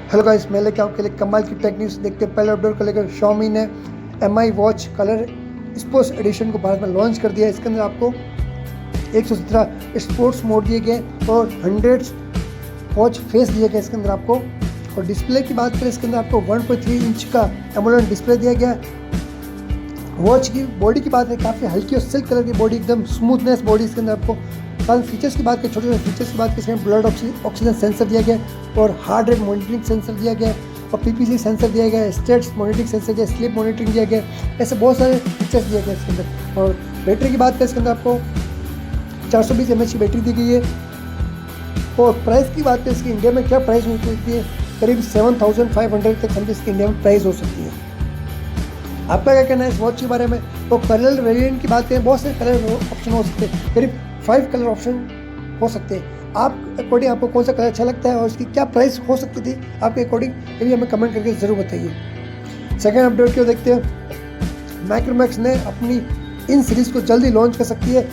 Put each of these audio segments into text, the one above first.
Hello guys, मैं लेके आपके लिए कमाल की टेक न्यूज़ देखते हैं। पहले अपडेट को लेकर Xiaomi ने MI watch colour sports addition को भारत में लॉन्च कर दिया है। इसके अंदर आपको 117 स्पोर्ट्स मोड दिए गए और 100 वॉच फेस दिए गए इसके अंदर आपको। और डिस्प्ले की बात करें, इसके अंदर आपको 1.3 इंच का एमोलेड डिस्प्ले दिया गया है। वॉच की बॉडी की बात है, काफ़ी हल्की और सिल्क कलर की बॉडी, एकदम स्मूथनेस बॉडी इसके अंदर आपको। फीचर्स की बात करें, छोटे छोटे फीचर्स की बात करें, इसमें ब्लड ऑक्सीजन सेंसर दिया गया और हार्ट रेट मॉनिटरिंग सेंसर दिया गया और PPC सेंसर दिया गया है, स्टेट्स मॉनिटरिंग सेंसर दिया, स्लीप मॉनिटरिंग दिया गया। ऐसे बहुत सारे फीचर्स दिए गए इसके अंदर। और बैटरी की बात करें, इसके अंदर आपको 420 mAh की बैटरी दी गई है। और प्राइस की बात करें, इसकी इंडिया में क्या प्राइस हो सकती है, करीब 7500 तक समझे इसकी इंडिया में प्राइस हो सकती है। आपका क्या कहना है इस वॉच के बारे में? तो कलर वेरिएंट की बात करें, बहुत से कलर ऑप्शन हो सकते हैं, करीब 5 कलर ऑप्शन हो सकते हैं। आप अकॉर्डिंग आपको कौन सा कलर अच्छा लगता है और इसकी क्या प्राइस हो सकती थी आपके अकॉर्डिंग, ये भी हमें कमेंट करके ज़रूर बताइए। सेकेंड अपडेट क्यों देखते हैं, माइक्रोमैक्स ने अपनी इन सीरीज़ को जल्दी लॉन्च कर सकती है।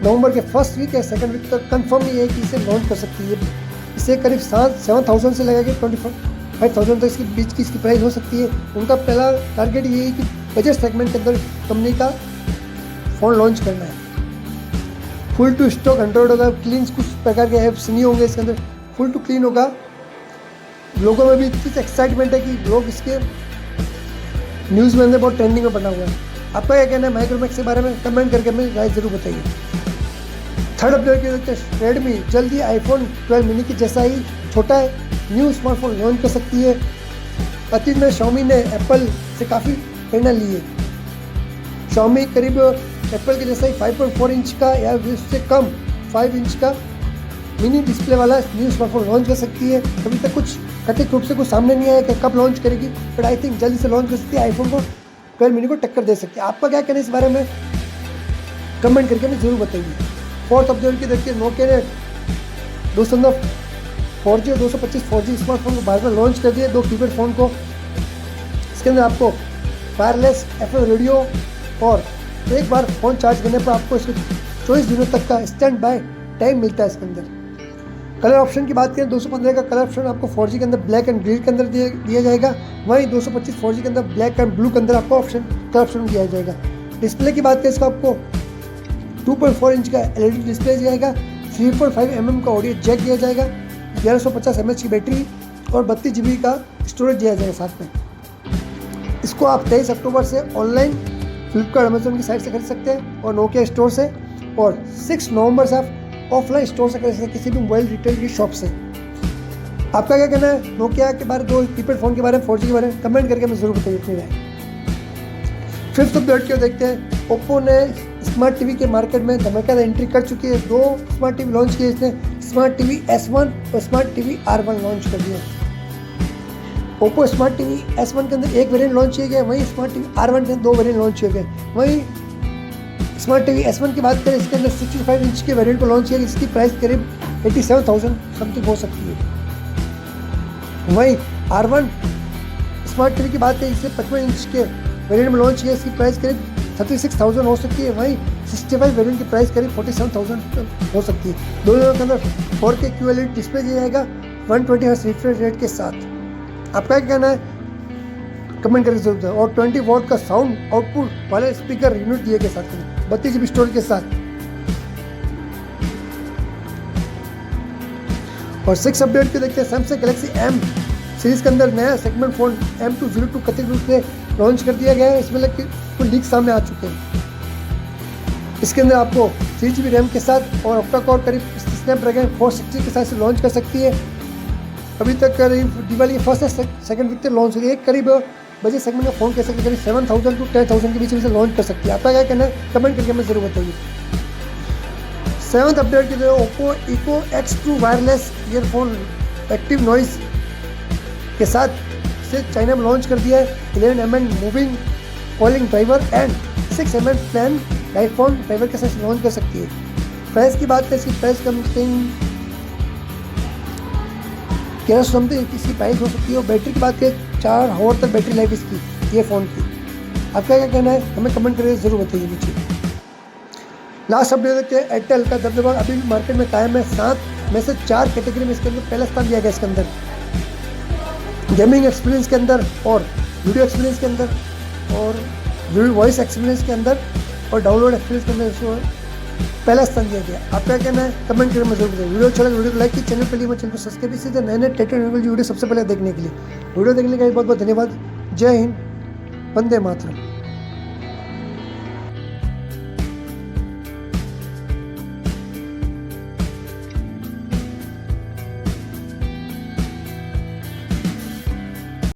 नवंबर के फर्स्ट वीक या सेकेंड वीक तक कन्फर्म ही है कि इसे लॉन्च कर सकती है। इसे करीब 7,000 से लगा के 25,000 तक इसके बीच की इसकी प्राइस हो सकती है। उनका पहला टारगेट ये है कि बजट सेगमेंट के अंदर कंपनी का फ़ोन लॉन्च करना है। फुल टू स्टॉक एंड्रॉइड होगा, क्लीन, कुछ प्रकार के ऐप्स नहीं होंगे इसके अंदर, फुल टू क्लीन होगा। लोगों में भी इतनी एक्साइटमेंट है कि लोग इसके न्यूज़ में अंदर बहुत ट्रेंडिंग में बना हुआ है। आपका क्या कहना है माइक्रोमैक्स के बारे में, कमेंट करके हमें राय ज़रूर बताइए। थर्ड अपडेट के देखते हैं, रेडमी जल्दी iPhone 12 मिनी की जैसा ही छोटा न्यू स्मार्टफोन लॉन्च कर सकती है। अतीत में Xiaomi ने एप्पल से काफ़ी प्रेरणा ली है। Xiaomi करीब एप्पल के जैसा ही 5.4 इंच का या उससे कम 5 इंच का मिनी डिस्प्ले वाला न्यू स्मार्टफोन लॉन्च कर सकती है। अभी तक कुछ कथित रूप से कुछ सामने नहीं आया कि कब लॉन्च करेगी, बट आई थिंक जल्दी से लॉन्च कर सकती है, iPhone को 12 मिनी को टक्कर दे सकती है। आपका क्या कहना है इस बारे में, कमेंट करके हमें ज़रूर बताइए। फोर्थ अपडेट की देखिए, नोकिया ने 4G और 225 4G स्मार्टफोन को भारत में लॉन्च कर दिया, 2 कीपैड फ़ोन को। इसके अंदर आपको वायरलेस FM रेडियो और एक बार फ़ोन चार्ज करने पर आपको इसके 24 दिनों तक का स्टैंड बाय टाइम मिलता है इसके अंदर। कलर ऑप्शन की बात करें, 215 का कलर ऑप्शन आपको 4G के अंदर ब्लैक एंड ग्रीन के अंदर दिया जाएगा, वहीं 225 4G के अंदर ब्लैक एंड ब्लू के अंदर आपको कलर ऑप्शन दिया जाएगा। डिस्प्ले की बात करें, इसका आपको 2.4 इंच का LED डिस्प्ले दिया जाएगा, 3.5 mm का ऑडियो जैक दिया जाएगा, 1150 mAh की बैटरी और 32 GB का स्टोरेज दिया जाएगा साथ में। इसको आप 23 अक्टूबर से ऑनलाइन फ्लिपकार्ट अमेजोन की साइट से खरीद सकते हैं और नोकिया स्टोर से, और 6 नवंबर से आप ऑफलाइन स्टोर से खरीद सकते हैं, किसी भी मोबाइल रिटेल की शॉप से। आपका क्या कहना है नोकिया के बारे में, 2 कीपैड फ़ोन के बारे में, 4G के बारे में, कमेंट करके हमें ज़रूर बताइए अपनी राय। फिफ्थ अपडेट क्यों देखते हैं, ओप्पो ने स्मार्ट टीवी के मार्केट में धमाकेदार एंट्री कर चुकी है। 2 स्मार्ट टीवी लॉन्च किए इसने, स्मार्ट टीवी S1 और स्मार्ट टीवी R1 लॉन्च कर दिया। ओप्पो स्मार्ट टीवी S1 के अंदर एक वेरिएंट लॉन्च किया गया, वहीं स्मार्ट टीवी R1 के अंदर 2 वेरिएंट लॉन्च किए गए। वहीं स्मार्ट टीवी S1 की बात करें, इसके अंदर 65 इंच के वेरिएंट को लॉन्च किया गया, इसकी प्राइस करीब 87,000 समथिंग हो सकती है। वहीं R1 स्मार्ट टीवी की बात करें, इससे 55 इंच के वेरिएंट में लॉन्च किया, इसकी प्राइस करीब 36,000 हो सकती है। वहीं 65 वेरिएंट की प्राइस करीब 47,000 हो सकती है। दोनों के अंदर 4K QLED डिस्प्ले दिया जाएगा 120 हर्ट्ज रिफ्रेश रेट के साथ। आपका क्या कहना है, कमेंट करके जरूर बताएं। और 20 वॉट का साउंड आउटपुट वाले स्पीकर यूनिट दिए गए साथ में, 32 GB स्टोरेज के साथ। और 6 अपडेट के देखते हैं, सैमसंग गैलेक्सी M सीरीज के अंदर नया सेगमेंट फ़ोन M202 कथित रूप से लॉन्च कर दिया गया है। इसमें कुछ लीक सामने आ चुके हैं। इसके अंदर आपको 3 GB रैम के साथ और ऑक्टा कोर करीब स्नैपड्रैगन 460 के साथ से लॉन्च कर सकती है। अभी तक करीब दिवाली के फर्स्ट या सेकंड वीक तक लॉन्च हो रही है। करीब बजट सेगमेंट का फ़ोन कह सकते करीब 7,000 to 10,000 के बीच में से लॉन्च कर सकती है। आपका क्या कहना है, कमेंट करके हमें ज़रूर बताइए। 7th अपडेट की जो Oppo EncoX 2 wireless earphone active noise के साथ से चाइना में लॉन्च कर दिया है। 11 mm moving calling driver and 6 mm plan iPhone driver के साथ लॉन्च कर सकती है। प्राइस की बात करें, इसकी प्राइस समथिंग 1100 समथिंग इसकी प्राइस हो सकती है। और बैटरी की बात करें, 4 आवर तक बैटरी लाइफ इसकी ये फ़ोन की। आपका क्या कहना है, हमें कमेंट करके ज़रूर बताइए नीचे। लास्ट अपडेट देखते हैं, एयरटेल का दबदबा अभी भी मार्केट में कायम है। 7 में से 4 कैटेगरी में इसके अंदर पहला स्थान दिया गया इसके अंदर। गेमिंग एक्सपीरियंस के अंदर और वीडियो एक्सपीरियंस के अंदर और वॉइस एक्सपीरियंस के अंदर और डाउनलोड एक्सपीरियंस के अंदर इसको पहला स्थान दिया गया। आपका कहना है कमेंट करने में जरूर बताइए। वीडियो अच्छा लगे वीडियो को लाइक कीजिए, चैनल पर लिए चैनल को सब्सक्राइब कीजिए नए नए टेक्नोलॉजी वीडियो सबसे पहले देखने के लिए। वीडियो देखने के लिए बहुत बहुत धन्यवाद। जय हिंद, वंदे मातरम।